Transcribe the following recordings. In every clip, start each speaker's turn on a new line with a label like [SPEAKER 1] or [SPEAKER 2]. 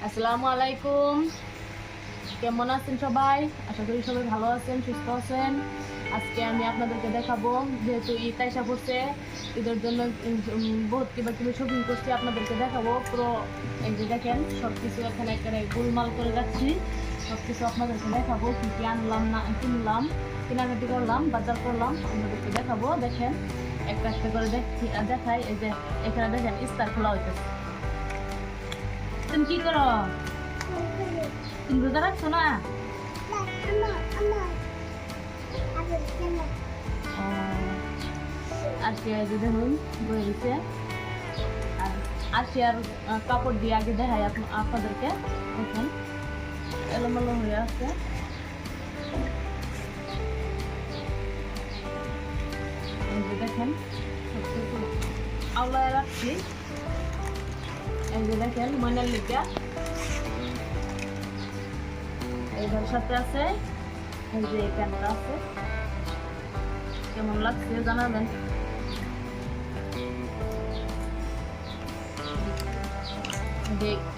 [SPEAKER 1] আসসালামু আলাইকুম। কেমন আছেন সবাই? আশা করি সবাই ভালো আছেন, সুস্থ আছেন। আজকে আমি আপনাদেরকে দেখাবো, যেহেতু ঈদ আইসা পড়ছে, ঈদের জন্য বহুত কিবা শপিং করছি, আপনাদেরকে দেখাবো পুরো। এই যে দেখেন, সব কিছু এখানে এখানে গোলমাল করে রাখছি। সব কিছু আপনাদেরকে দেখাবো, কী কী আনলাম না কিনলাম, কেনাকাটি করলাম, বাজার করলাম, আপনাদেরকে দেখাবো। দেখেন, একটা একটা করে দেখাই। এই যে এখানে দেখেন ইস্তার খোলা হইতেছে। তুমি কি করো? তুমি রোজা রাখছো না? আজকে যে দেখুন বয়ে দিচ্ছে, আর আজকে আর কাপড় দিয়ে আগে দেখাই আপনাদেরকে। দেখুন এলোমেলো হয়ে আছে। এই যে দেখেন আওলায় রাখছি। এই যে দেখেন ময়নার লিগা এইটার সাথে আছে। এই যে এই প্যান্টটা আছে, কেমন লাগছে জানাবেন।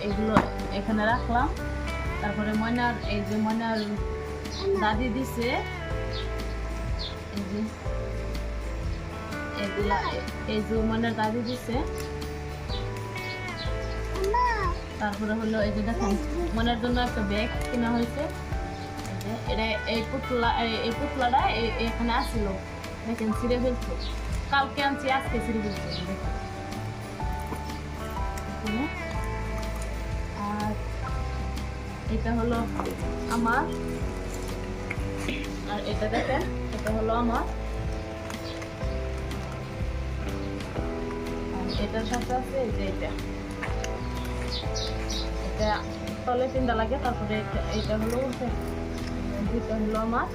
[SPEAKER 1] এগুলো এখানে রাখলাম। তারপরে ময়নার, এই যে ময়নার দাদি দিছে, এই যে এগুলা, এই যে ময়নার দাদি দিছে। তারপরে হলো এই যে দেখেন মনের জন্য একটা ব্যাগ কেনা হয়েছে। এটা এই পুতলাটা এখানে আসছিল, দেখেন ছিঁড়ে ফেলছে। কালকে আনছি, আজকে ছিঁড়ে ফেলছে। দেখেন, আর এটা হলো আমার, আর এটা দেখেন এটা হলো আমার। এটার সাথে আছে এই যে এটা তলে তিনটা লাগে। তারপরে এটা হলো দুটো হলো আমার।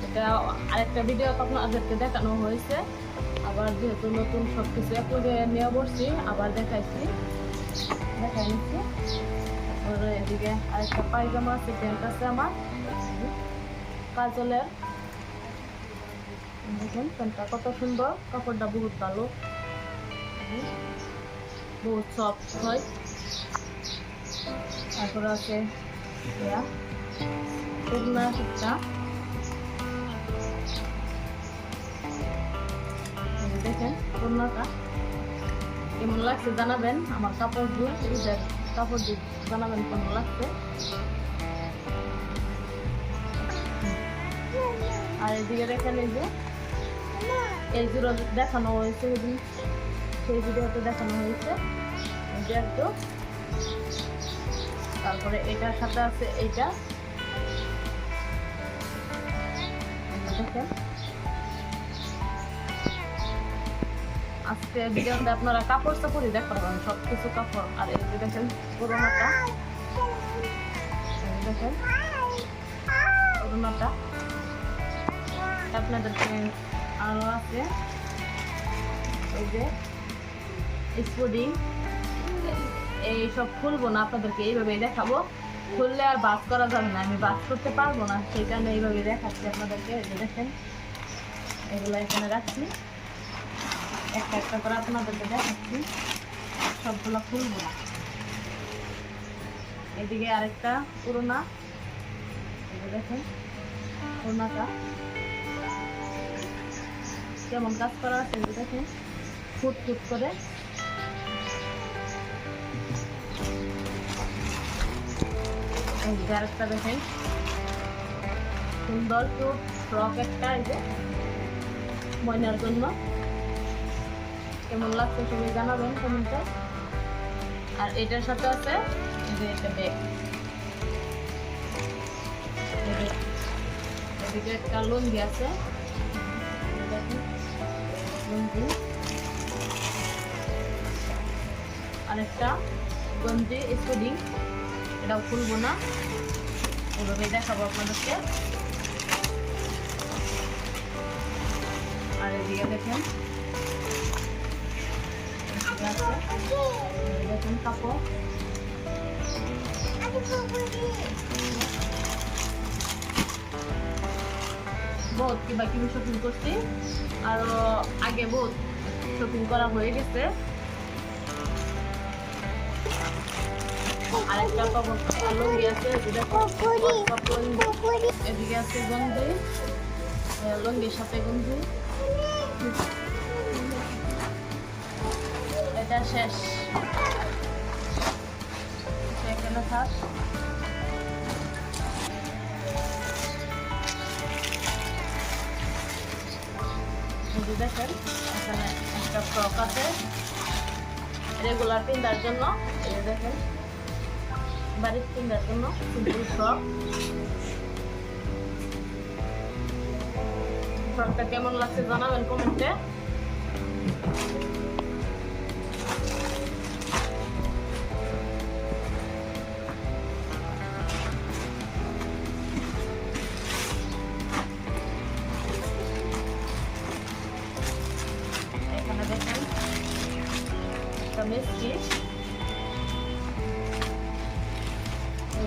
[SPEAKER 1] এটা আরেকটা ভিডিও আপনাদেরকে দেখানো হয়েছে, আবার যেহেতু নতুন সব কিছু একলগে নিয়ে বসছি, আবার দেখাই নিচ্ছি। তারপরে এদিকে আরেকটা পায়জামা আছে, প্যান্ট আছে আমার কাজলের। দেখুন প্যান্টটা কত সুন্দর, কাপড়টা বহুত ভালো, বহুত সফট হয়। তারপরে আছে পুরনা একটা, দেখেন পুরনাটা কেমন লাগছে জানাবেন। আমার কাপড় দিয়ে ঈদের কাপড় দিয়ে জানাবেন কেমন লাগছে। আর এদিকে দেখেন এই জুড়ো দেখানো হয়েছে, সেই ভিডিওতে দেখানো হয়েছে একটু। তারপরে এটার সাথে আছে এইটা, দেখেন আজকে ভিডিওতে আপনারা কাপড় চাপড়ই দেখাবেন, সব কিছু কাপড়। আর এই যে দেখেন পুরোনোটা, দেখেন পুরোনোটা আপনাদেরকে আরো আছে। এই যে স্পুডিং, এই সব খুলবো না, আপনাদেরকে এইভাবেই দেখাবো। খুললে আর বাস করা যাবে না, আমি বাস করতে পারবো না, সেই কারণে এইভাবে দেখাচ্ছি আপনাদেরকে। এই যে দেখেন এগুলো এখানে রাখছি, একটা একটা করে আপনাদেরকে দেখাচ্ছি, সবগুলো খুলবো না। এদিকে আরেকটা পুরোনা, এই যে দেখেন পুরোনাটা কেমন কাজ করা আছে। এই যে দেখেন ফুট ফুট করে। আরেকটা দেখেন সুন্দর কিউট ফ্রক একটা, এই যে ময়নার জন্য। কেমন লাগছে সবাই জানাবেন কমেন্টে। আর এটার সাথে আছে এই যে একটা ব্যাগ, এদিকে একটা লুঙ্গি আছে, লুঙ্গি। আরেকটা গঞ্জি স্পুডিং, এটাও খুলবো না, এভাবে দেখাবো আপনাদেরকে। আর এদিকে দেখেন দেখুন কাপড়, বহুত কিবা শপিং করছি, আরো আগে বহুত শপিং করা হয়ে গেছে। আরেকটা লুঙ্গি আছে, এদিকে আছে গঞ্জি, লুঙ্গির সাথে গঞ্জি। এটা শেষ, এখানে থাক। দেখেন এখানে একটা ফ্রক আছে রেগুলার পিন্ধার জন্য, এই দেখেন বাড়ির পিন্ধার জন্য সিম্পল ফ্রক। ফ্রকটা কেমন লাগছে জানাবেন কমেন্টে। এখানে দেখেন একটা মিষ্টি,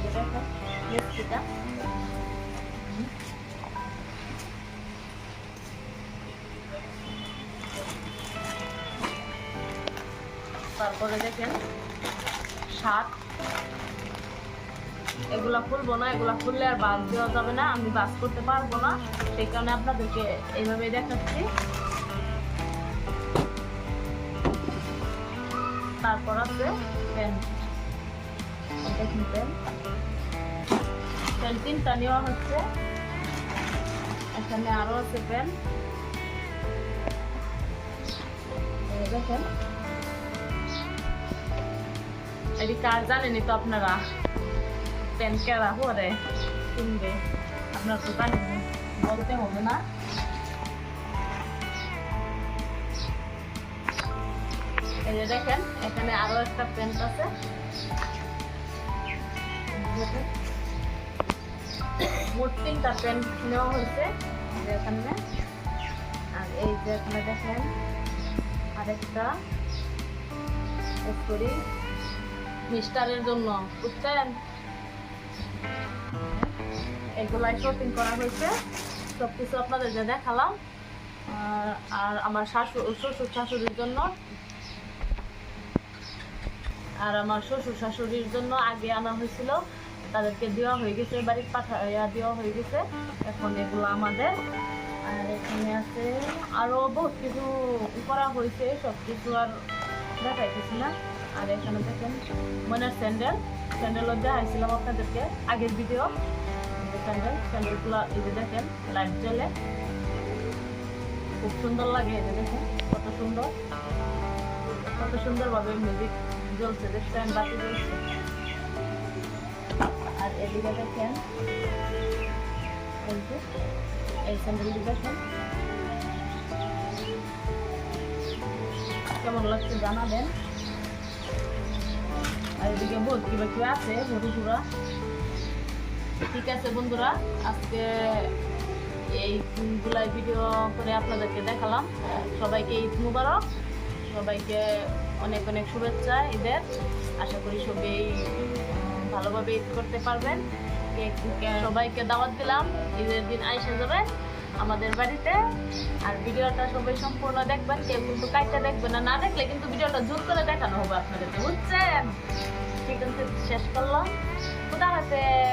[SPEAKER 1] দেখেন মিষ্টিটা তারপরে দেখেন শার্ট, এগুলা খুলবো না, এগুলা খুললে আর বাস দেওয়া যাবে না, আমি বাস করতে পারবো না, সেই কারণে আপনাদেরকে এইভাবে দেখাচ্ছি। তারপর আছে প্যান্ট, দেখুন প্যান্ট তিনটা নেওয়া হচ্ছে। এখানে আরো আছে প্যান্ট, দেখেন এটি কার জানেনি তো আপনারা, প্যান্ট কেরা পরে কিনবে আপনারা তো জানেন, বলতে হবে না। এই যে দেখেন এখানে আরো একটা প্যান্ট আছে, মোট 3টা প্যান্ট নেওয়া হয়েছে এখানে। আর এই যে এখানে দেখেন আরেকটা করি মিস্টারের জন্য, বুঝছেন, এগুলাই শপিং করা হয়েছে, সবকিছু আপনাদের যে দেখালাম। আর আমার শ্বশুর শাশুড়ির জন্য, আর আমার শ্বশুর শাশুড়ির জন্য আগে আনা হয়েছিল, তাদেরকে দেওয়া হয়ে গেছে, বাড়ির পাঠাইয়া দেওয়া হয়ে গেছে, এখন এগুলো আমাদের। আর এখানে আছে আরো বহুত কিছু করা হয়েছে, সব কিছু আর দেখাইতেছি না। আর এখানে দেখেন মনের স্যান্ডেলও দেখাইছিলাম আপনাদেরকে আগের ভিডিও। স্যান্ডেলগুলো এই যে দেখেন লাইট জ্বলে, খুব সুন্দর লাগে। এই যে দেখেন কত সুন্দরভাবে মিউজিক জ্বলছে, দেখছেন বাতি জ্বলছে। আর এদিকে দেখেন এই স্যান্ডেলটি দেখেন কেমন লাগছে জানাবেন। আর এদিকে বহুত কি আছে ভরুপুরা। ঠিক আছে বন্ধুরা, আজকে এইগুলাই ভিডিও করে আপনাদেরকে দেখালাম। সবাইকে ঈদ মুবারক, সবাইকে অনেক অনেক শুভেচ্ছা ঈদের। আশা করি সবাই ভালোভাবে ঈদ করতে পারবেন। সবাইকে দাওয়াত দিলাম, ঈদের দিন আইসা যাবেন আমাদের বাড়িতে। আর ভিডিওটা সবাই সম্পূর্ণ দেখবেন, কেউ কিন্তু কাইটা দেখবেন না, না দেখলে কিন্তু ভিডিওটা জোর করে দেখানো হবে আপনাদেরকে, বুঝছেন। ঠিক আছে, শেষ করলাম, খুদা হাফেজ।